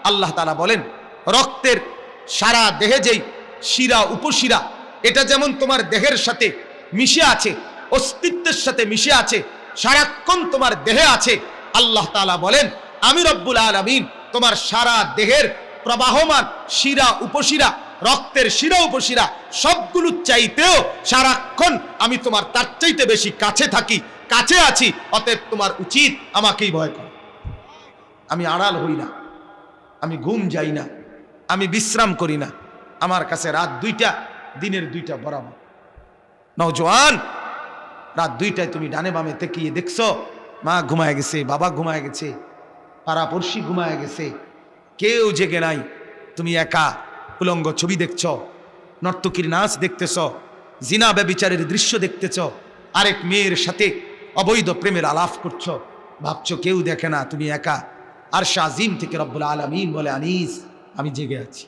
আল্লাহ তাআলা বলেন, রক্তের সারা দেহে যেই শিরা উপশিরা, এটা যেমন তোমার দেহের সাথে মিশে আছে, অস্তিত্বের সাথে মিশে আছে, সারাক্ষণ তোমার দেহে আছে। আল্লাহ তাআলা বলেন, আমি রব্বুল আলামিন তোমার সারা দেহের প্রবাহমান শিরা উপশিরা, রক্তের শিরা উপশিরা সবগুলো চাইতেও সারাক্ষণ আমি তোমার তার চাইতে বেশি কাছে থাকি, কাছে আছি। অতএব তোমার উচিত আমাকেই ভয় করা। আমি আড়াল হই না, আমি ঘুম যাই না, আমি বিশ্রাম করি না। আমার কাছে রাত 2টা, দিনের 2টা বরাবর। নওজোয়ান, রাত 2টায় তুমি ডানে বামে তাকিয়ে দেখছো মা ঘুমায় গেছে, বাবা ঘুমায় গেছে, পাড়াপড়শি ঘুমায় গেছে, কেউ জেগে নাই। তুমি একা উলঙ্গ ছবি দেখছ, নর্তকীর নাচ দেখতেছ, জিনা ব্যভিচারের দৃশ্য দেখতেছ, আরেক মেয়ের সাথে অবৈধ প্রেমের আলাপ করছ, ভাবছো কেউ দেখে না, তুমি একা। আরশ আজিম থেকে রব্বুল আলামিন বলে, আনিস আমি জেগে আছি।